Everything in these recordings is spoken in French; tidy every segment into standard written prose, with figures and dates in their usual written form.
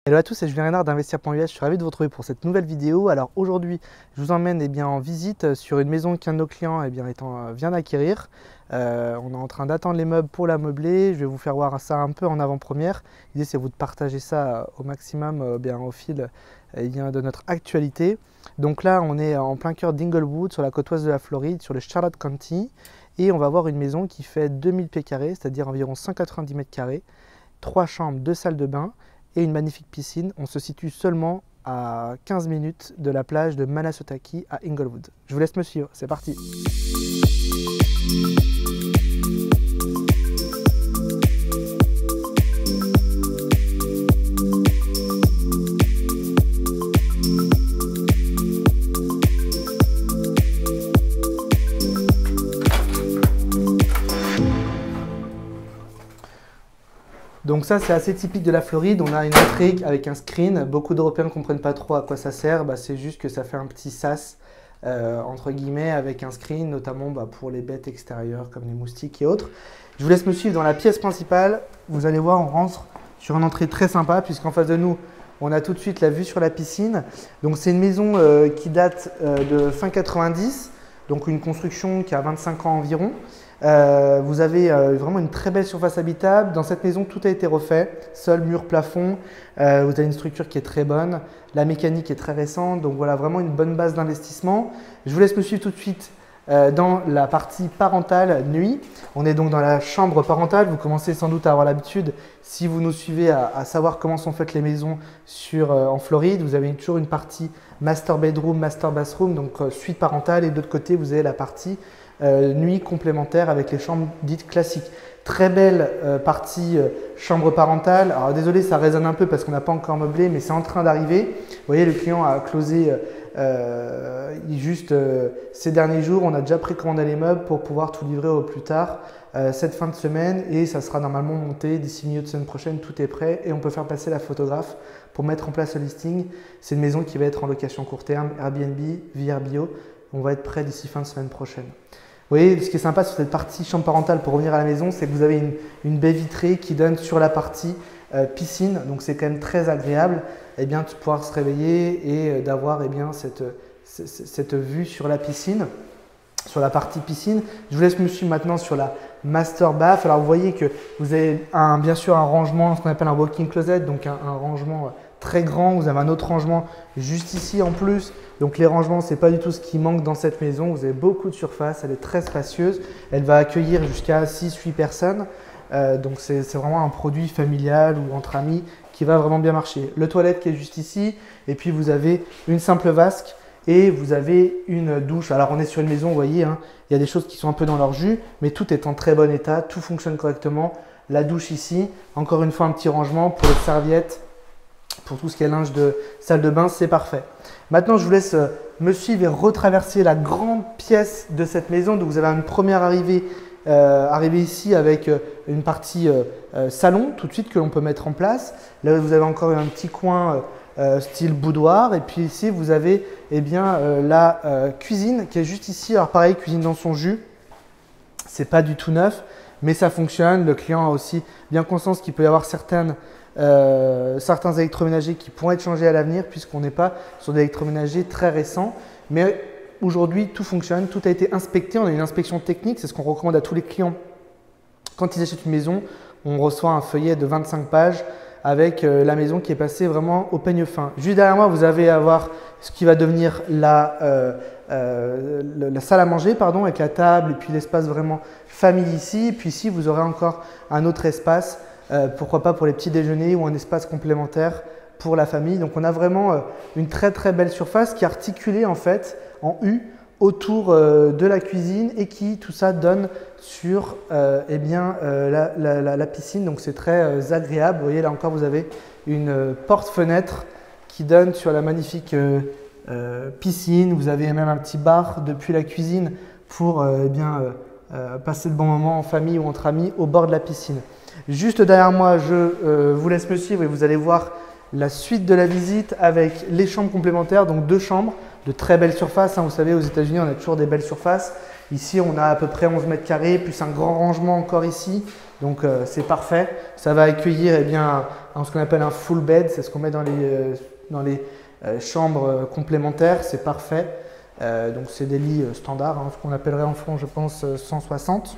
Hello à tous, c'est Julien Renard d'Investir.us. Je suis ravi de vous retrouver pour cette nouvelle vidéo. Alors aujourd'hui, je vous emmène en visite sur une maison qu'un de nos clients vient d'acquérir. On est en train d'attendre les meubles pour la meubler. Je vais vous faire voir ça un peu en avant-première. L'idée, c'est vous de partager ça au maximum au fil de notre actualité. Donc là, on est en plein cœur d'Inglewood, sur la côte ouest de la Floride, sur le Charlotte County. Et on va voir une maison qui fait 2000 pieds carrés, c'est-à-dire environ 190 mètres carrés, 3 chambres, 2 salles de bain et une magnifique piscine. On se situe seulement à 15 minutes de la plage de Manasotaki à Inglewood. Je vous laisse me suivre, c'est parti. Donc ça, c'est assez typique de la Floride. On a une entrée avec un screen. Beaucoup d'Européens ne comprennent pas trop à quoi ça sert. C'est juste que ça fait un petit sas, entre guillemets, avec un screen, notamment pour les bêtes extérieures comme les moustiques et autres. Je vous laisse me suivre dans la pièce principale. Vous allez voir, on rentre sur une entrée très sympa, puisqu'en face de nous, on a tout de suite la vue sur la piscine. Donc c'est une maison qui date de fin 90, donc une construction qui a 25 ans environ. Vous avez vraiment une très belle surface habitable. Dans cette maison, tout a été refait, sol, mur, plafond. Vous avez une structure qui est très bonne. La mécanique est très récente, donc voilà, vraiment une bonne base d'investissement. Je vous laisse me suivre tout de suite dans la partie parentale nuit. On est donc dans la chambre parentale. Vous commencez sans doute à avoir l'habitude, si vous nous suivez, à savoir comment sont faites les maisons en Floride. Vous avez toujours une partie master bedroom, master bathroom, donc suite parentale, et de l'autre côté, vous avez la partie nuit complémentaire avec les chambres dites classiques. Très belle partie chambre parentale. Alors désolé, ça résonne un peu parce qu'on n'a pas encore meublé, mais c'est en train d'arriver. Vous voyez, le client a closé ces derniers jours. On a déjà précommandé les meubles pour pouvoir tout livrer au plus tard cette fin de semaine, et ça sera normalement monté d'ici milieu de semaine prochaine. Tout est prêt et on peut faire passer la photographe pour mettre en place le listing. C'est une maison qui va être en location court terme, Airbnb, VRBO. On va être prêt d'ici fin de semaine prochaine. Vous voyez, ce qui est sympa sur cette partie chambre parentale, pour revenir à la maison, c'est que vous avez une baie vitrée qui donne sur la partie piscine. Donc c'est quand même très agréable de pouvoir se réveiller et d'avoir cette vue sur la piscine, sur la partie piscine. Je vous laisse me suivre maintenant sur la master bath. Alors vous voyez que vous avez bien sûr un rangement, ce qu'on appelle un walk-in closet, donc un rangement très grand. Vous avez un autre rangement juste ici en plus. Donc les rangements, ce n'est pas du tout ce qui manque dans cette maison. Vous avez beaucoup de surface, elle est très spacieuse. Elle va accueillir jusqu'à 6-8 personnes. Donc c'est vraiment un produit familial ou entre amis qui va vraiment bien marcher. Le toilette qui est juste ici, et puis vous avez une simple vasque et vous avez une douche. Alors on est sur une maison, vous voyez, il y a des choses qui sont un peu dans leur jus, mais tout est en très bon état, tout fonctionne correctement. La douche ici, encore une fois un petit rangement pour les serviettes, pour tout ce qui est linge de salle de bain, c'est parfait. Maintenant, je vous laisse me suivre et retraverser la grande pièce de cette maison. Donc, vous avez une première arrivée ici avec une partie salon tout de suite que l'on peut mettre en place. Là, vous avez encore un petit coin style boudoir. Et puis ici, vous avez la cuisine qui est juste ici. Alors pareil, cuisine dans son jus. C'est pas du tout neuf, mais ça fonctionne. Le client a aussi bien conscience qu'il peut y avoir certains électroménagers qui pourront être changés à l'avenir, puisqu'on n'est pas sur des électroménagers très récents. Mais aujourd'hui, tout fonctionne, tout a été inspecté. On a une inspection technique, c'est ce qu'on recommande à tous les clients. Quand ils achètent une maison, on reçoit un feuillet de 25 pages avec la maison qui est passée vraiment au peigne fin. Juste derrière moi, vous allez avoir ce qui va devenir la salle à manger, avec la table et puis l'espace vraiment famille ici. Puis ici, vous aurez encore un autre espace, pourquoi pas pour les petits déjeuners, ou un espace complémentaire pour la famille. Donc on a vraiment une très très belle surface qui est articulée en fait en U autour de la cuisine, et qui tout ça donne sur la piscine. Donc c'est très agréable. Vous voyez, là encore, vous avez une porte-fenêtre qui donne sur la magnifique piscine. Vous avez même un petit bar depuis la cuisine pour passer de bons moments en famille ou entre amis au bord de la piscine. Juste derrière moi, je vous laisse me suivre et vous allez voir la suite de la visite avec les chambres complémentaires. Donc 2 chambres de très belles surfaces. Vous savez, aux États-Unis, on a toujours des belles surfaces. Ici, on a à peu près 11 mètres carrés, plus un grand rangement encore ici. Donc c'est parfait. Ça va accueillir ce qu'on appelle un full bed, c'est ce qu'on met dans les chambres complémentaires, c'est parfait. Donc c'est des lits standards, ce qu'on appellerait en France, je pense, 160.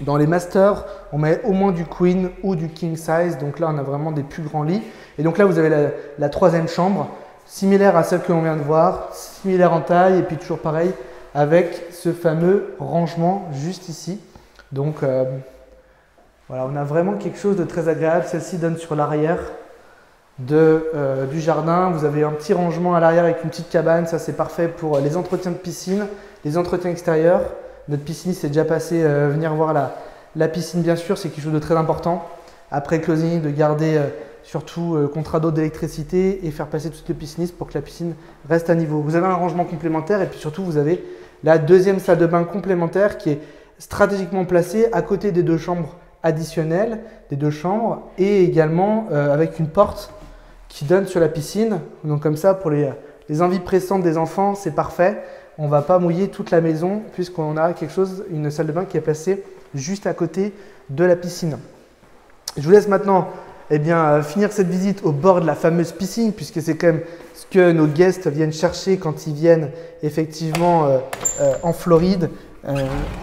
Dans les masters, on met au moins du queen ou du king size. Donc là, on a vraiment des plus grands lits. Et donc là, vous avez la troisième chambre, similaire à celle que l'on vient de voir, similaire en taille et puis toujours pareil avec ce fameux rangement juste ici. Donc voilà, on a vraiment quelque chose de très agréable. Celle-ci donne sur l'arrière du jardin. Vous avez un petit rangement à l'arrière avec une petite cabane. Ça, c'est parfait pour les entretiens de piscine, les entretiens extérieurs. Notre pisciniste est déjà passé venir voir la piscine, bien sûr. C'est quelque chose de très important. Après closing, de garder surtout contrat d'eau, d'électricité et faire passer toutes les piscinistes pour que la piscine reste à niveau. Vous avez un rangement complémentaire et puis surtout, vous avez la deuxième salle de bain complémentaire qui est stratégiquement placée à côté des deux chambres additionnelles, des deux chambres, et également avec une porte qui donne sur la piscine. Donc comme ça, pour les envies pressantes des enfants, c'est parfait. On ne va pas mouiller toute la maison puisqu'on a une salle de bain qui est placée juste à côté de la piscine. Je vous laisse maintenant finir cette visite au bord de la fameuse piscine, puisque c'est quand même ce que nos guests viennent chercher quand ils viennent effectivement en Floride,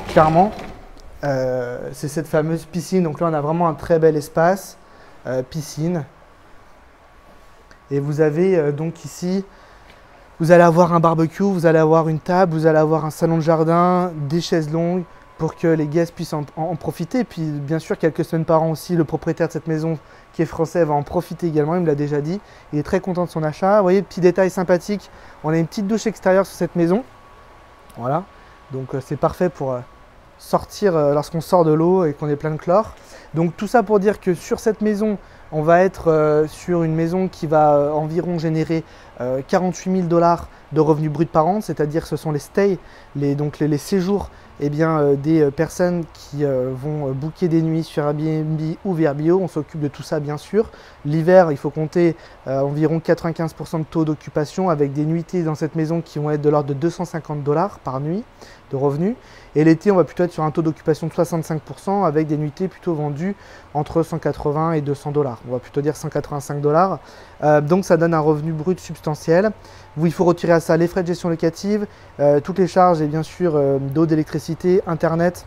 clairement. C'est cette fameuse piscine. Donc là, on a vraiment un très bel espace, piscine. Et vous avez donc ici, vous allez avoir un barbecue, vous allez avoir une table, vous allez avoir un salon de jardin, des chaises longues pour que les guests puissent en profiter. Et puis bien sûr, quelques semaines par an aussi, le propriétaire de cette maison qui est français va en profiter également, il me l'a déjà dit. Il est très content de son achat. Vous voyez, petit détail sympathique, on a une petite douche extérieure sur cette maison. Voilà, donc c'est parfait pour sortir lorsqu'on sort de l'eau et qu'on est plein de chlore. Donc tout ça pour dire que sur cette maison, on va être sur une maison qui va environ générer 48 000 $ de revenus bruts par an, c'est-à-dire que ce sont les stays, les séjours des personnes qui vont booker des nuits sur Airbnb ou Vrbo. On s'occupe de tout ça bien sûr. L'hiver, il faut compter environ 95% de taux d'occupation avec des nuitées dans cette maison qui vont être de l'ordre de 250 $ par nuit de revenus. Et l'été, on va plutôt être sur un taux d'occupation de 65% avec des nuitées plutôt vendues entre 180 et 200 $. On va plutôt dire 185 $. Donc ça donne un revenu brut substantiel. Il faut retirer à ça les frais de gestion locative, toutes les charges et bien sûr d'eau, d'électricité, internet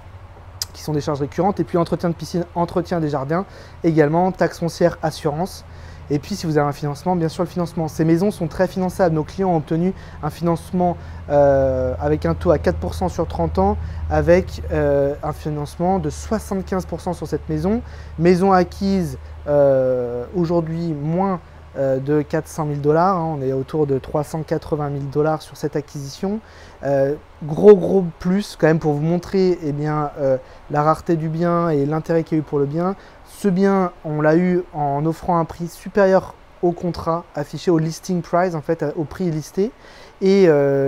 qui sont des charges récurrentes, et puis entretien de piscine, entretien des jardins, également taxes foncières, assurance. Et puis si vous avez un financement, bien sûr le financement. Ces maisons sont très finançables. Nos clients ont obtenu un financement avec un taux à 4% sur 30 ans, avec un financement de 75% sur cette maison. Maison acquise aujourd'hui moins de 400 000 $, on est autour de 380 000 $ sur cette acquisition. Gros plus quand même pour vous montrer la rareté du bien et l'intérêt qu'il y a eu pour le bien. Ce bien, on l'a eu en offrant un prix supérieur au contrat affiché au listing price, en fait au prix listé, et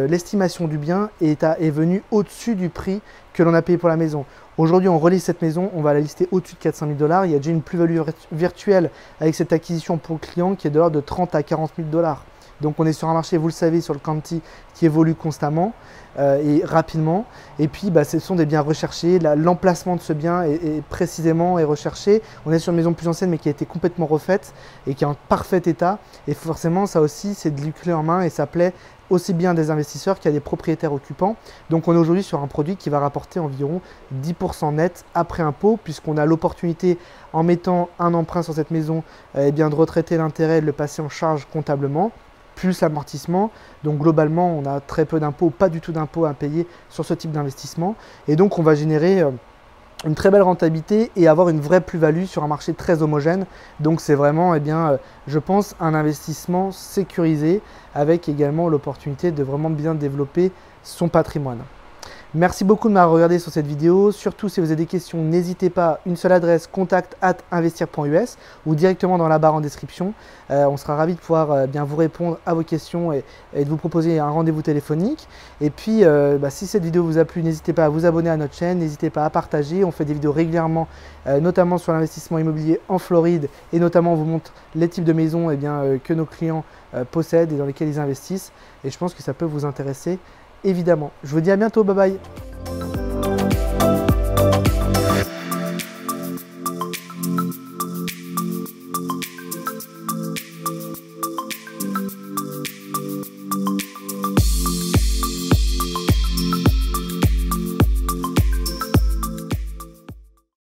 l'estimation du bien est venue au-dessus du prix que l'on a payé pour la maison. Aujourd'hui, on relise cette maison, on va la lister au-dessus de 400 000 $. Il y a déjà une plus-value virtuelle avec cette acquisition pour le client qui est de l'ordre de 30 à 40 000 $. Donc on est sur un marché, vous le savez, sur le County qui évolue constamment et rapidement. Et puis ce sont des biens recherchés. L'emplacement de ce bien est précisément recherché. On est sur une maison plus ancienne mais qui a été complètement refaite et qui est en parfait état. Et forcément, ça aussi, c'est de clé en main et ça plaît aussi bien des investisseurs qu'à des propriétaires occupants. Donc on est aujourd'hui sur un produit qui va rapporter environ 10% net après impôt, puisqu'on a l'opportunité, en mettant un emprunt sur cette maison, de retraiter l'intérêt et de le passer en charge comptablement, plus l'amortissement. Donc globalement, on a très peu d'impôts, pas du tout d'impôts à payer sur ce type d'investissement. Et donc on va générer une très belle rentabilité et avoir une vraie plus-value sur un marché très homogène. Donc c'est vraiment, je pense, un investissement sécurisé avec également l'opportunité de vraiment bien développer son patrimoine. Merci beaucoup de m'avoir regardé sur cette vidéo. Surtout, si vous avez des questions, n'hésitez pas. Une seule adresse, contact@investir.us ou directement dans la barre en description. On sera ravis de pouvoir vous répondre à vos questions et de vous proposer un rendez-vous téléphonique. Et puis, si cette vidéo vous a plu, n'hésitez pas à vous abonner à notre chaîne. N'hésitez pas à partager. On fait des vidéos régulièrement, notamment sur l'investissement immobilier en Floride. Et notamment, on vous montre les types de maisons que nos clients possèdent et dans lesquelles ils investissent. Et je pense que ça peut vous intéresser. Évidemment. Je vous dis à bientôt, bye bye.